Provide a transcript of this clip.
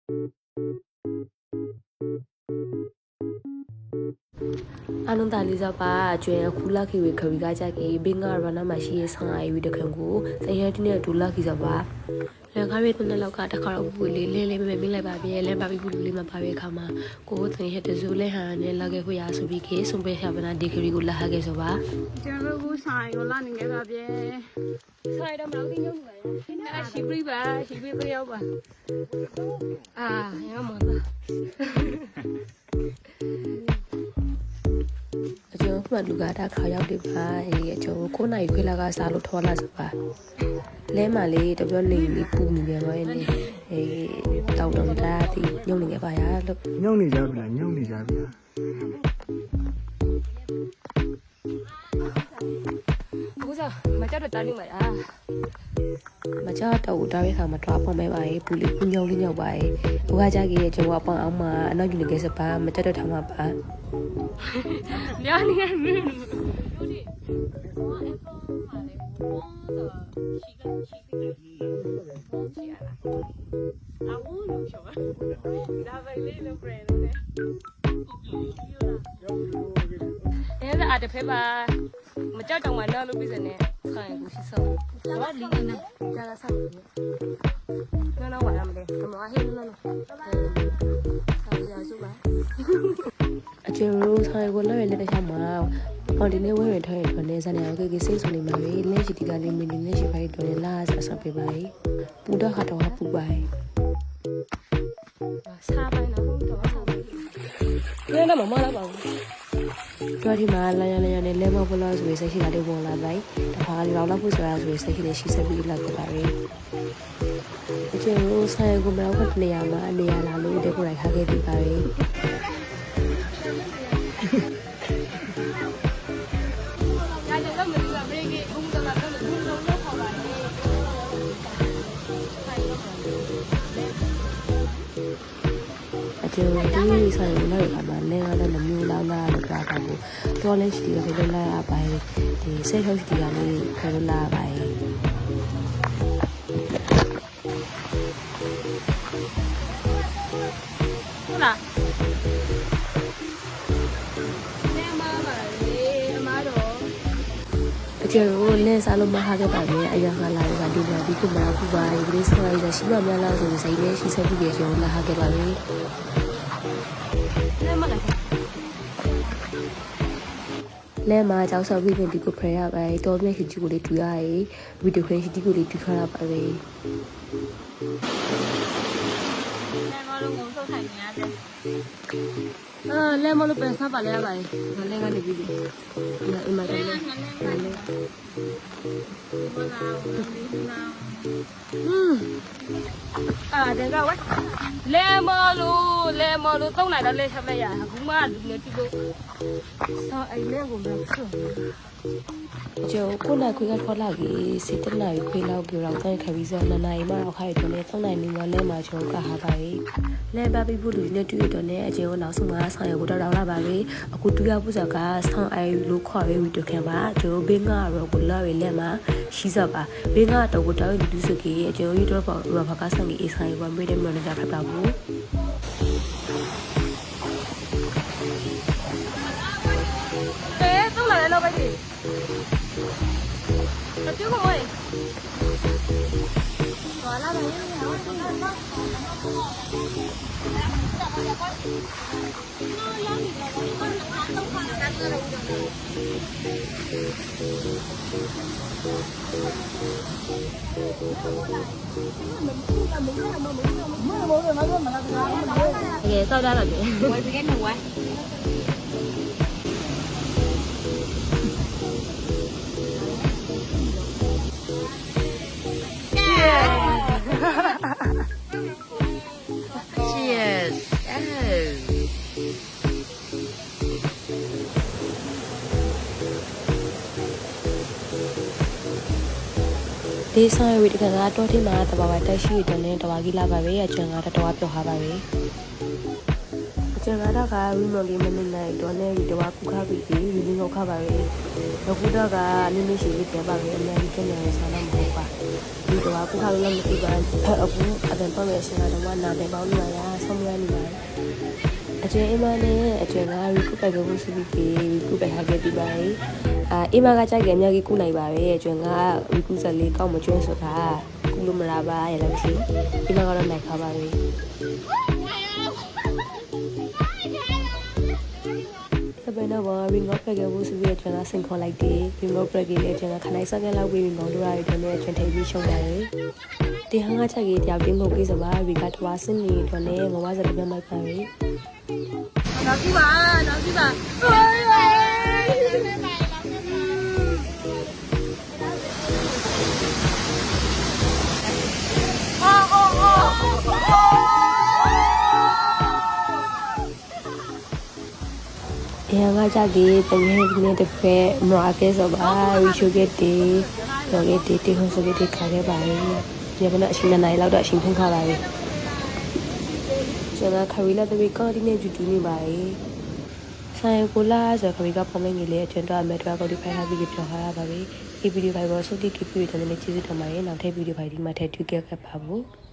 အားလုံးတာလေးစားပါကျွဲခူလာခီဝေခဝီကကြကေဘင်းကရနာမရှိရေးဆောင်အဝီတခံကိုစရတီနဲ့ဒူလာခီစားပါလန်ခါရီတဲ့လောက်ကတခါတော့ဘူးလေးလေးမဲမိလိုက်ပါပြီလဲပါပြီဘူးလေးမပါပြီခါမှာကိုတန်ရတဲ့ဇူလဲဟာနဲ့လာခဲ့ခွေရဆိုပြီးကေစုံပဲခဗနာဒီဂရီကိုလာဟာခဲ့ဆိုပါကျွန်တော်ကဆိုင်ကိုလာနေခဲ့ပါဗျဆိုင်တော့မလို့ဒီညုံနေပါရှိပြီပါရှိပြီပြရောက်ပါအာရမလားအကျိုးမှလူကတာခါရောက်တယ်ပါအကျိုး9နိုင်ခွေလာကစားလို့ထော်လာစပါလဲမလေးတပြောနေလေးပူနေပြန်တော့တောက်တော့တာဒီညုံနေခဲ့ပါရလို့ညုံနေကြပြီလားညုံနေကြပြီလားကိုစားမကြတော့တားနေမှာမကြတော့တားရခါမှာတွားပေါ်မဲပါပူလေးပူညုံလေးညောက်ပါဘွားကြကြီးရဲ့ကျိုးအပေါင်းအောင်မှာအနောက်ယူနေခဲ့စပါမကြတော့ထားမှာပါညနေရမင်းအဲ့ဒါအတဖေးပါမကြောက်တောင်မှတော့လုပ်ပြီးစနေခိုင်းကိုရှိစောဘာလီနေကြာလာစားနော်ဝါရမလဲကမဟင်းနော်ဆောင်းရစုပါအကျိုးဆိုင်ကိုလည်းလက်တခြားမှာဟောဒီနေ့ဝဲရထားရတော့နေစနေအောင်ကိစိတ်ဆိုနေမှာပဲလက်ရှိဒီကလေးမင်းနေရှိဖိုက်တော့လာဆက်ပေးပါပူတော့ခါတော့ပူပါစားပိုင်းတော့တော့စားပိုင်းဒီနေ့မမလာပါဘူးတော့ဒီမှာလာရနေလဲမဘလာဆိုရေးစိတ်ရှိတာလေးပေါ်လာလိုက်တခါလေးတော့လောက်ဖို့ဆိုတာဆိုရေးစိတ်ရှိနေရှိစပြီးလောက်ကြပါပဲအကျိုးဆိုင်ကိုမလောက်ကနေရာမှာနေရာလာလို့ဒီကိုရိုက်ခါခဲ့ပြီးပါပဲဒီဆိုင်လောက်ခါမှာလဲရတဲ့မျိုးလောက်လာလို့ပြောတာကိုတော်လဲရှိတယ်ခလို့လာရပါဒီစိတ်ထုတ်ရှိတယ်လေးခလို့လာပါဟုတ်လားနေမပါလေအမားတော့အကျိုးလဲစားလို့မဟာခဲ့ပါနဲ့အရာကလာရတာဒီမှာဒီကမလာဘူးပါဒီစလိုက်ရရှိမှများလားဆိုစိတ်လေးရှိဆက်ပြီးကြရောလာခဲ့ပါလေလဲမှာကြောက်ဆောက်ပြီးဒီကိုဖရရပါတော်မြင့်ရှိကြီးကိုလေးတူရရေးဗီဒီယိုခွင့်ရှိကြီးကိုလေးတူထားရပါပဲလဲမလို့ပြန်စားပါလေပါလဲကနေပြီးအမတယ်တဲ့ကဝဲလဲမလို့တုံးလိုက်တော့လဲချက်မဲ့ရအခုမှလူနေတူလို့ဆောအဲ့လဲကိုမဆွကျိုးကိုနာခွေကခေါ်လာကြီးစစ်တနာခွေလောက်ပြောတော့တဲ့ခဗီဇာနာနိုင်မှာတော့ခိုင်တော့လဲသုံးနိုင်နေမှာလဲမှာချိုးကဟာပါလဲပါပြီးဖို့လူနဲ့တွေ့တော့လဲအကျိုးနောက်ဆုံးမှာဆောင်ရကိုတော့လာပါပဲအခုတူရဖို့စကားဆောင်းအိုင်လို့ခေါ်ပြီးဝီတော့ခင်ပါကျိုးဘင်းကတော့ကိုလာရလဲမှာရှိစပါဘင်းကတော့ကိုတောင်းလူစုကြီးအကျိုးရတော့ဘာဖကားဆောင်ကြီးအဆိုင်ဘာမေးတယ်မလို့ကြဖတ်ပါဘူးတုံးလာလဲတော့ပဲဒီအကျိုးကိုဝဲသွားလာပါရင်ဟောဆုံးတော့ရေစောက်တာလားပြေဝယ်ပြခဲ့နေဝဲဒီဆိုင်ဝီတကတော့ဒီမှာတဘာဝတက်ရှိတဲ့နဲ့တဘာကြီးလာပါပဲအကျန်ကတော့ပြောထားပါပဲအကျန်ကတော့ကဝီမော်လီမနေနိုင်တော့နဲ့ဒီတဘာကုခပြီးဒီလင်းကိုခပါပဲအခုတော့ကနည်းနည်းရှိလေးပြန်ပါပဲအများကြီးကျန်နေဆာလာမဟုတ်ပါ ဒီတော့ကိုခါလုံးမသိပါအခုအတန်တော့ရဲ့ရှင်ကတော့နာတယ်ပေါင်းနေရဆုံးရနေပါတယ်အကျဉ်းအမနဲ့အကျဉ်းကရီကူပိုက်ဖို့စီပြီးရီကူပိုက်ထားခဲ့ပြီးပါတယ်အိမကကြိုက်တယ်အများကြီးကုနိုင်ပါပဲအကျဉ်းကရီကူဆက်လေးကောက်မကျွန်းဆိုတာကုလို့မလားပါရလည်းမရှိအိမကတော့နိုင်ခါပါပဲဘယ်တော့ဘာဝင်ငေါ့ဖက်ခဲ့ဖို့ဆိုပြီးကျွန်တော်ဆင်ခေါ်လိုက်တယ်ဝင်ငေါ့ဖက်ကြီးလည်းကျွန်တော်ခနိုင်စက်ကလောက်ပြီးငေါ့တို့ရတယ်ကျွန်တော်ထည့်ပြီးရှုံးတယ်ဒီဟန်ကချက်ကြီးတယောက်တင်းကိုပြီးစပါရီကတဝါစင်းနေတော့လည်းငဝါစက်ပြတ်မိုက်ပါပဲနောက်ကြည့်ပါနောက်ကြည့်ပါအရင်ကကြကြီးတကယ်ဒီနေ့တစ်ဖက်မရာကဲဆိုပါရီချိုကက်တီတော့လေတီတီဟိုဆိုပြီးခါခဲ့ပါလေညကနေအရှင်နိုင်လောက်တော့အရှင်ဖုန်ခါပါလေကျွန်တော်ခရီးလာတပီကောဒီနေဂျူတူနေပါလေဆိုင်ကိုလာဆိုခရီးကပုံမင်းကြီးလေကျွန်တော်အမေတော်ကိုဒီဖိုင်လာပြီးပြောထားရပါပြီဒီဗီဒီယိုဖိုင်ကိုစုတိတိပြည့်တယ်လည်းကျေးဇူးတင်ပါတယ်နောက်ထပ်ဗီဒီယိုဖိုင်ဒီမှာထည့်တွေ့ခဲ့ပါဘူး